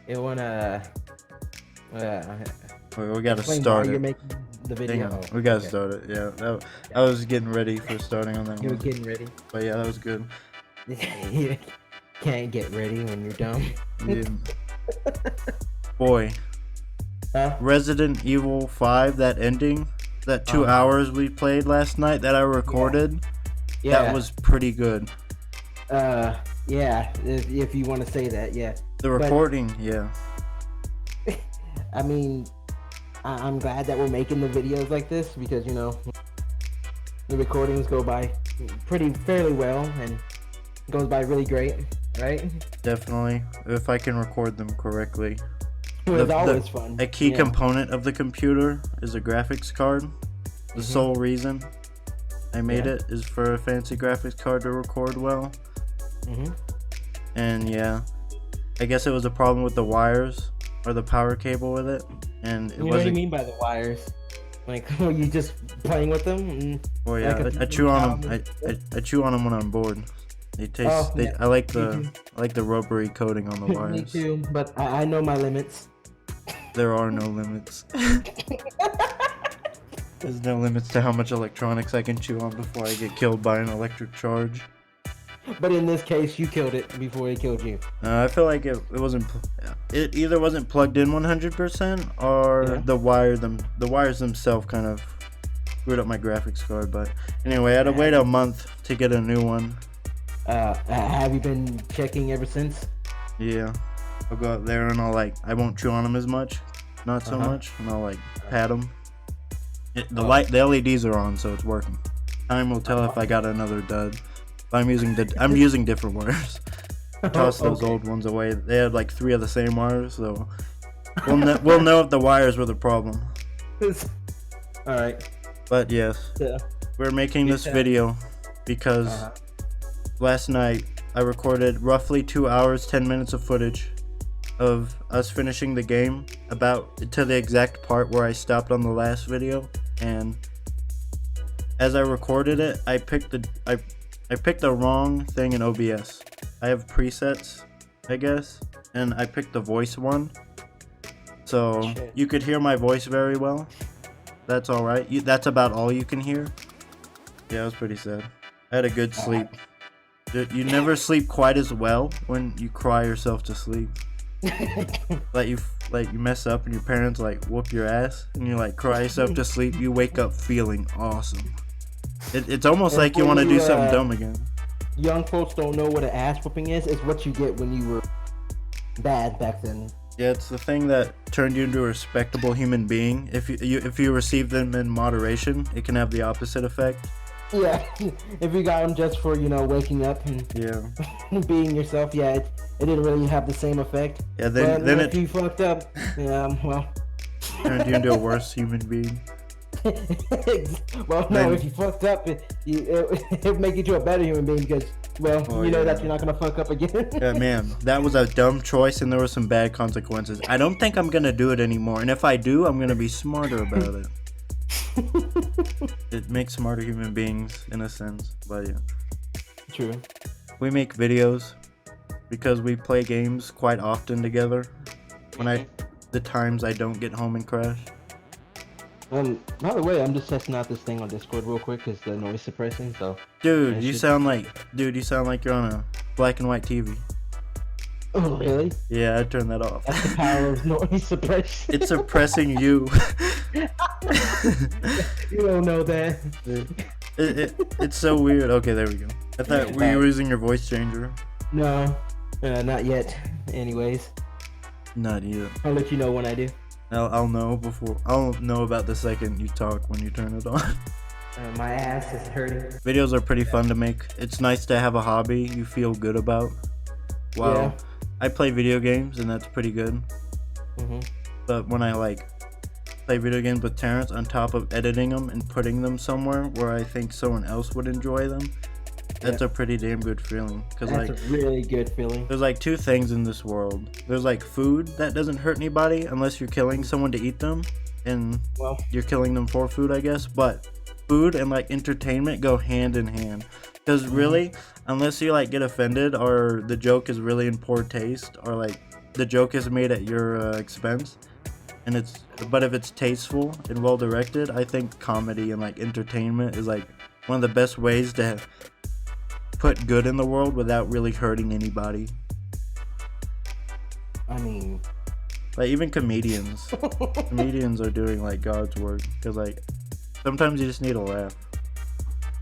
It wanna We gotta explain why start you're it. making the Hang video. on, Oh, we gotta okay. start it. Yeah, Yeah. I was getting ready for starting on that You were one. getting ready. But yeah, that was good. You can't get ready when you're dumb. Yeah. Boy, Huh? Resident Evil 5, that ending, that 2 Uh-huh. hours we played last night that I Yeah. recorded, that Yeah. was pretty good. Yeah. If you want to say that, yeah. The But recording, yeah. I mean, I'm glad that we're making the videos like this because the recordings go by fairly well and goes by really great, right? Definitely, if I can record them correctly. It was always fun. A key component of the computer is a graphics card. The sole reason I made it is for a fancy graphics card to record well. And yeah, I guess it was a problem with the wires or the power cable with it, and it You know what I wasn't. mean by the wires? Like, were you just playing with them? Oh yeah, like I chew on them. I chew on them when I'm bored. They taste. Oh, yeah. I like Me the rubbery coating on the too. wires. Me too, but I know my limits. There are no limits. There's no limits to how much electronics I can chew on before I get killed by an electric charge. But in this case, you killed it before it killed you. I feel like it wasn't. It either wasn't plugged in 100% or the wires themselves kind of screwed up my graphics card. But anyway, I had to wait a month to get a new one. Have you been checking ever since? Yeah, I'll go out there and I won't chew on them as much, not so much, and I'll pat them. The LEDs are on, so it's working. Time will tell if I got another dud. I'm using different wires. I tossed those old ones away. They had like 3 of the same wires, so we'll know if the wires were the problem. All right. But yes, we're making this video because last night I recorded roughly 2 hours 10 minutes of footage of us finishing the game about to the exact part where I stopped on the last video, and as I recorded it, I picked the wrong thing in OBS. I have presets, I guess, and I picked the voice one, so you could hear my voice very well. That's all right. That's about all you can hear. Yeah, it was pretty sad. I had a good sleep. You never sleep quite as well when you cry yourself to sleep. You mess up and your parents whoop your ass and you cry yourself to sleep. You wake up feeling awesome. It's almost like you want to do something dumb again. Young folks don't know what an ass whooping is. It's what you get when you were bad back then. Yeah, it's the thing that turned you into a respectable human being. If you receive them in moderation, it can have the opposite effect. Yeah, if you got them just for waking up and being yourself, it didn't really have the same effect. Yeah, then if you fucked up, well, turned you into a worse human being. Well, no, if you fucked up, it make you to a better human being because, that you're not gonna fuck up again. Yeah, man, that was a dumb choice and there were some bad consequences. I don't think I'm gonna do it anymore, and if I do, I'm gonna be smarter about it. It makes smarter human beings in a sense, but yeah. True. We make videos because we play games quite often together. The times I don't get home and crash. By the way, I'm just testing out this thing on Discord real quick because the noise suppressing. So. Dude, you sound like you're on a black and white TV. Oh, really? Yeah, I turned that off. That's the power of noise suppression. It's suppressing you. You don't know that. It's so weird. Okay, there we go. I thought we were using your voice changer. No, not yet. Anyways. Not yet. I'll let you know when I do. I'll know about the second you talk when you turn it on. My ass is hurting. Videos are pretty fun to make. It's nice to have a hobby you feel good about. Wow. Yeah. I play video games and that's pretty good. But when I play video games with Terrence on top of editing them and putting them somewhere where I think someone else would enjoy them, that's a pretty damn good feeling. That's a really good feeling. There's 2 things in this world. There's food that doesn't hurt anybody unless you're killing someone to eat them, and you're killing them for food, I guess. But food and entertainment go hand in hand. Because really, unless you get offended or the joke is really in poor taste or the joke is made at your expense, and but if it's tasteful and well directed, I think comedy and like entertainment is like one of the best ways to put good in the world without really hurting anybody. I mean, like even comedians are doing like God's work, because like sometimes you just need a laugh.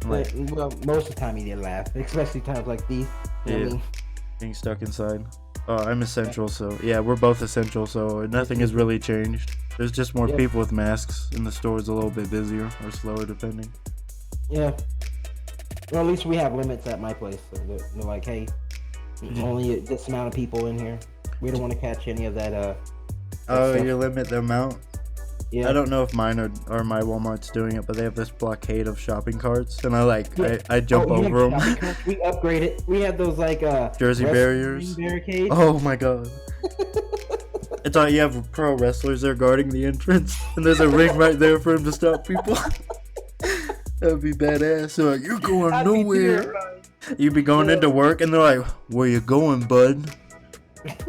Like, well, most of the time you need a laugh, especially times like these. You know what I mean? Being stuck inside. Oh, I'm essential, so yeah, we're both essential, so nothing has really changed. There's just more people with masks, and the store's a little bit busier or slower, depending. Yeah. Well, at least we have limits at my place. So they're like, hey, only this amount of people in here. We don't want to catch any of that. Oh, you limit the amount? Yeah. I don't know if mine or my Walmart's doing it, but they have this blockade of shopping carts, and I jump over them. We upgrade it. We have those like Jersey barriers. Barricades. Oh my god. It's like you have pro wrestlers there guarding the entrance, and there's a ring right there for him to stop people. That'd be badass. They're like, you're going nowhere. You'd be going into work, and they're like, where you going, bud?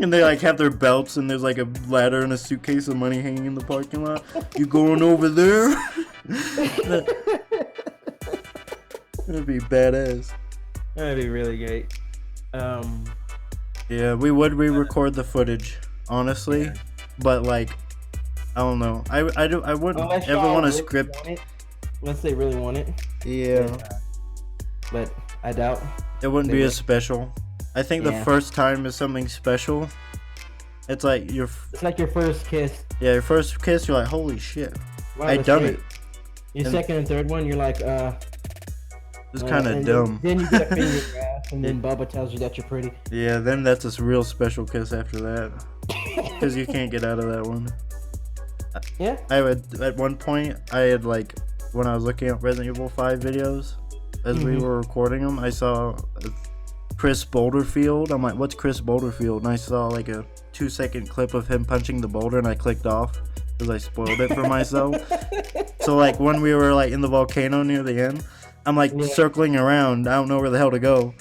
And they like have their belts, and there's like a ladder and a suitcase of money hanging in the parking lot. You going over there? That'd be badass. That'd be really great. Yeah, we would re-record the footage, honestly, but like, I don't know. I wouldn't ever want to script. Unless they really want it. Yeah. But I doubt. It wouldn't be as special. I think the first time is something special. It's like it's like your first kiss. Yeah, your first kiss, you're like, holy shit, wow, I done it. Your second and third one, you're like, it's kind of dumb. Then you get a finger in your ass, and then Bubba tells you that you're pretty. Yeah, then that's a real special kiss after that, because you can't get out of that one. Yeah. At one point, I had like, when I was looking at Resident Evil 5 videos, as we were recording them, I saw Chris Boulderfield. I'm like, what's Chris Boulderfield? And I saw like a 2-second clip of him punching the boulder, and I clicked off because I spoiled it for myself. So like when we were like in the volcano near the end, I'm like circling around. I don't know where the hell to go.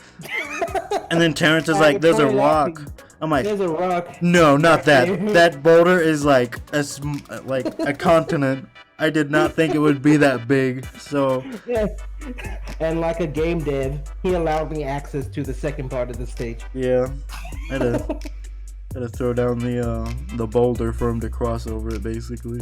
And then Terrence is like, there's a rock. I'm like, there's a rock. No, not that. That boulder is like a continent. I did not think it would be that big. So yeah. And like a game dev, he allowed me access to the second part of the stage. Yeah, I had to throw down the boulder for him to cross over it, basically.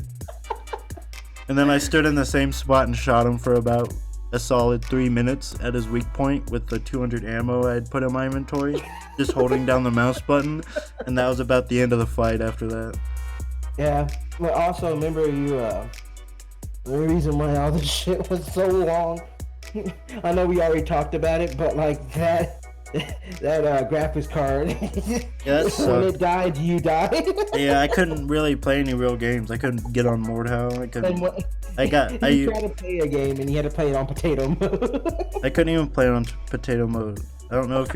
And then I stood in the same spot and shot him for about a solid 3 minutes at his weak point with the 200 ammo I had put in my inventory, just holding down the mouse button, and that was about the end of the fight after that. Yeah, but also remember the reason why all this shit was so long. I know we already talked about it, but like that graphics card. Yeah, that sucked. When it died, you died. Yeah, I couldn't really play any real games. I couldn't get on Mordhau. I couldn't. You tried to play a game and you had to play it on potato mode. I couldn't even play it on potato mode. I don't know if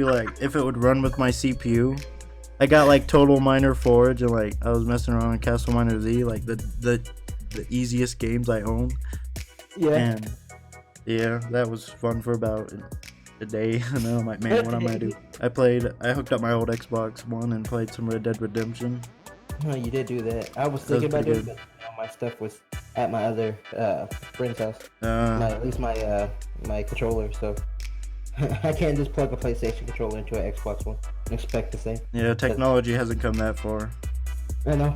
it would run with my CPU. I got like Total Miner Forge, and like I was messing around in Castle Miner Z, like the easiest games I own. Yeah. And yeah, that was fun for about a day, and then I'm like, man, what am I do? I hooked up my old Xbox One and played some Red Dead Redemption. Oh, you did do that. I was thinking about doing it, but my stuff was at my other friend's house. At least my controller, so I can't just plug a PlayStation controller into an Xbox One and expect the same. Yeah, technology hasn't come that far. I know.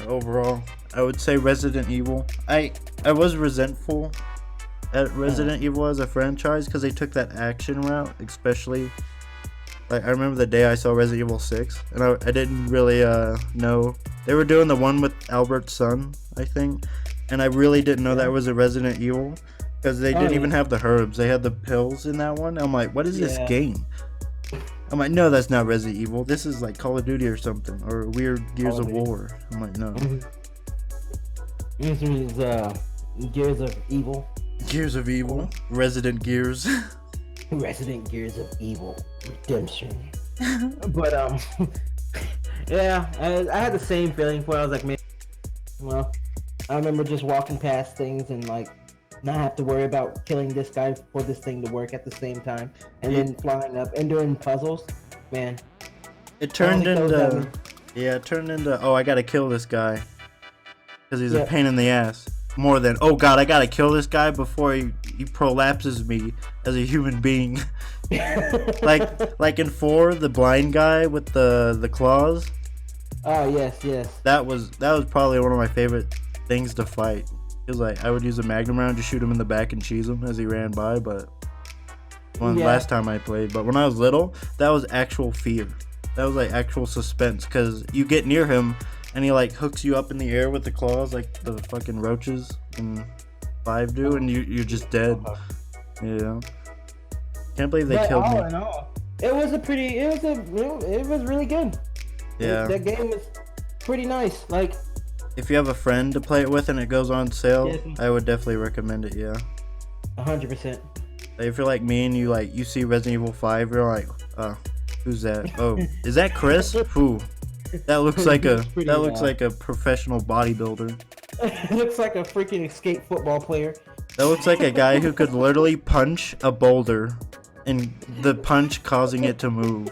Overall, I would say Resident Evil. I was resentful at Resident Evil as a franchise because they took that action route, especially like I remember the day I saw Resident Evil 6, and I didn't really know they were doing the one with Albert's son, I think, and I really didn't know that was a Resident Evil because they didn't even have the herbs. They had the pills in that one. I'm like, what is this game? I'm like, no, that's not Resident Evil. This is like Call of Duty or something, or weird Gears of War. I'm like, no. This is Gears of Evil. Gears of Evil. Resident Gears. Resident Gears of Evil Redemption. But yeah, I had the same feeling where I was like, man, well, I remember just walking past things and like not have to worry about killing this guy for this thing to work at the same time, and then flying up and doing puzzles. Man, It turned into, yeah, it turned into, oh, I gotta kill this guy because he's a pain in the ass. More than, oh god, I gotta kill this guy before he prolapses me as a human being. like in 4, the blind guy with the claws. Oh yes. That was probably one of my favorite things to fight. It was like I would use a magnum round to shoot him in the back and cheese him as he ran by, but last time I played. But when I was little, that was actual fear. That was like actual suspense, because you get near him and he like hooks you up in the air with the claws like the fucking roaches in 5 do, and you're just dead. Yeah. Can't believe they killed me. It was really good. Yeah. That game was pretty nice. Like, if you have a friend to play it with and it goes on sale, I would definitely recommend it. Yeah. 100%. If you're like me and you see Resident Evil 5, you're like, oh, who's that? Oh, is that Chris? Who? That looks like a professional bodybuilder. It looks like a freaking escape football player. That looks like a guy who could literally punch a boulder and the punch causing it to move.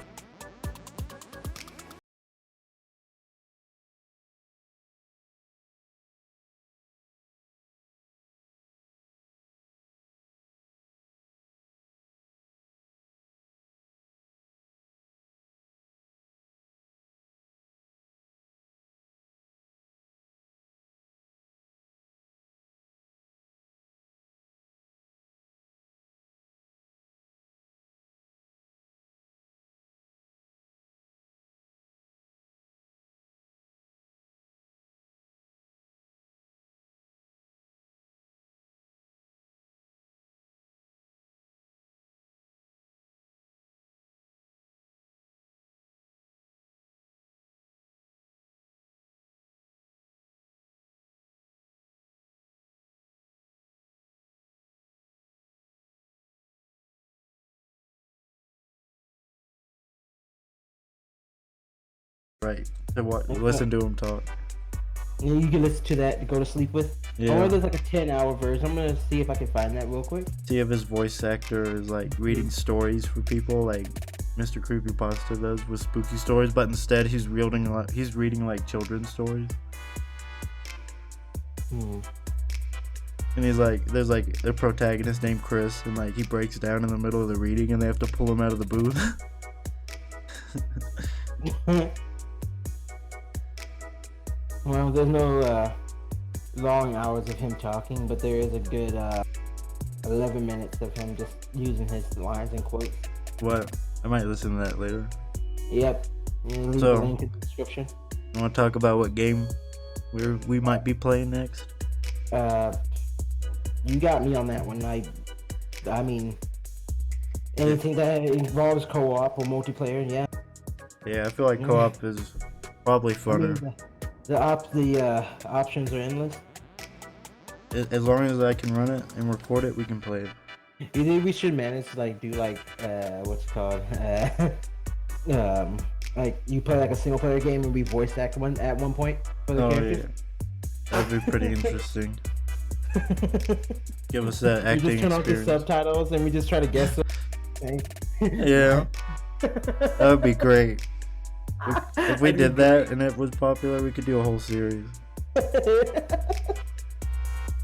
Right. To listen to him talk. Yeah, you can listen to that to go to sleep with. Yeah. Or there's like a 10-hour version. I'm gonna see if I can find that real quick. See if his voice actor is like reading stories for people like Mr. Creepypasta does with spooky stories, but instead he's reading like children's stories. And he's like, there's like a protagonist named Chris, and like he breaks down in the middle of the reading, and they have to pull him out of the booth. Well, there's no long hours of him talking, but there is a good 11 minutes of him just using his lines and quotes. What? I might listen to that later. Yep. Leave the link in the description. I want to talk about what game we might be playing next. You got me on that one. I mean, anything that involves co-op or multiplayer, yeah. Yeah, I feel like co-op is probably funner. I mean, the options are endless. As long as I can run it and record it, we can play it. You think we should manage to like do like what's it called? Like you play like a single player game and we voice act at one point for the characters? Yeah. That'd be pretty interesting. Give us that acting We just turn off the experience. subtitles and we just try to guess something. Yeah. That would be great. If we did that and it was popular, we could do a whole series.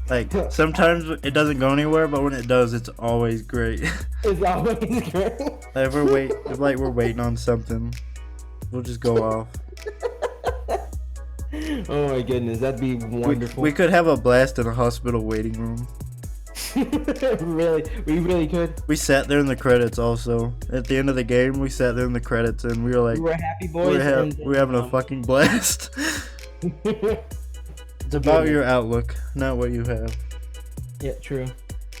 Like, sometimes it doesn't go anywhere, but when it does, it's always great. It's always great. If we're waiting on something, we'll just go off. Oh my goodness, that'd be wonderful. We could have a blast in a hospital waiting room. Really? We really could? We sat there in the credits also. At the end of the game, we sat there in the credits and we were like... We were happy boys. We're having a fucking blast. It's about your outlook, not what you have. Yeah, true.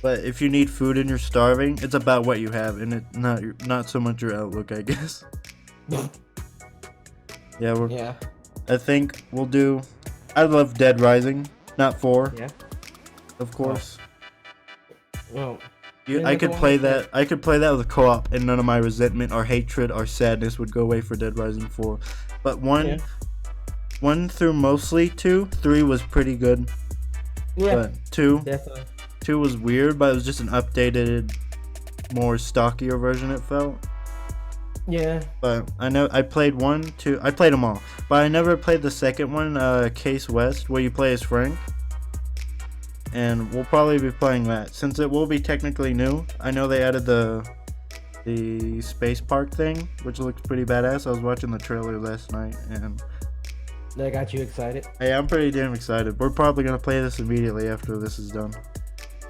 But if you need food and you're starving, it's about what you have, and it's not so much your outlook, I guess. Yeah. I think we'll do... I love Dead Rising, not 4. Yeah. Of course. Well, I could play that. I could play that with a co-op, and none of my resentment or hatred or sadness would go away for Dead Rising 4. But 1 through mostly 2, 3 was pretty good. Yeah. But 2 definitely. 2 was weird, but it was just an updated, more stockier version. It felt. Yeah. But I know I played 1, 2. I played them all, but I never played the second one, Case West, where you play as Frank. And we'll probably be playing that since it will be technically new. I know they added the space park thing, which looks pretty badass. I was watching the trailer last night, and That got you excited? hey, I'm pretty damn excited. We're probably gonna play this immediately after this is done.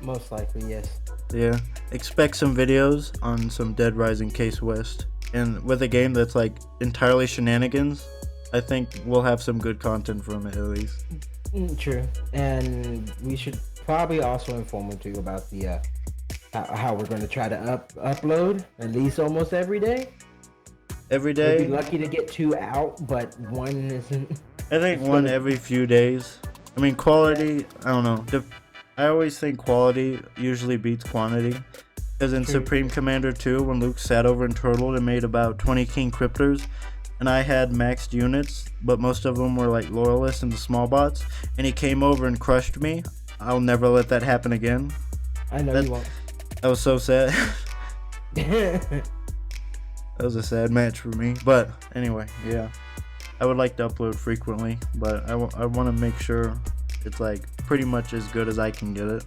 Most likely, yes. Yeah, expect some videos on some Dead Rising Case West, and with a game that's like entirely shenanigans, I think we'll have some good content from it at least. True. And we should probably also inform you about the how we're going to try to upload at least almost every day. Every We'll be day, lucky to get 2 out, but 1 isn't. I think one every few days. I mean, quality, I don't know. I always think quality usually beats quantity. Because in True. Supreme Commander 2, when Luke sat over and turtled and made about 20 King Cryptors, and I had maxed units, but most of them were like loyalists and the small bots, and he came over and crushed me, I'll never let that happen again. I know you won't. That was so sad. That was a sad match for me. But anyway, yeah. I would like to upload frequently, but I want to make sure it's like pretty much as good as I can get it.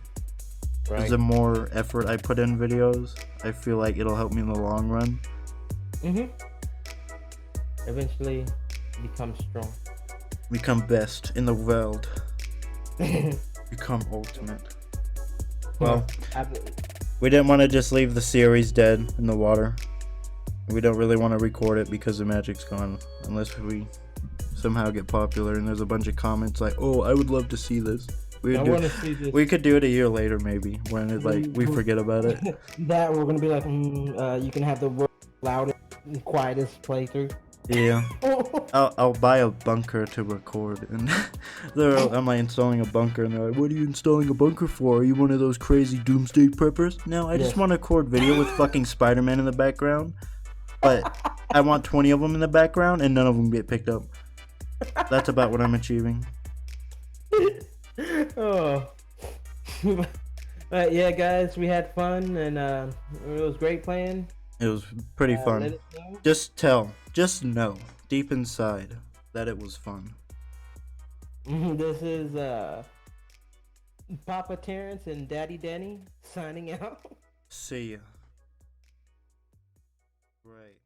Right. The more effort I put in videos, I feel like it'll help me in the long run. Eventually become strong. Become best in the world. Become ultimate. Well, we didn't want to just leave the series dead in the water. We don't really want to record it because the magic's gone, unless we somehow get popular and there's a bunch of comments like, "Oh, I would love to see this." We could do it a year later, maybe, when it, like we forget about it. That we're gonna be like, you can have the loudest, quietest playthrough. Yeah, I'll buy a bunker to record, and I'm like installing a bunker, and they're like, "What are you installing a bunker for? Are you one of those crazy doomsday preppers?" No, I just want to record video with fucking Spider-Man in the background, but I want 20 of them in the background, and none of them get picked up. That's about what I'm achieving. Oh. But yeah, guys, we had fun, and it was great playing. It was pretty fun. Just know, deep inside, that it was fun. This is Papa Terrence and Daddy Danny signing out. See ya. Right.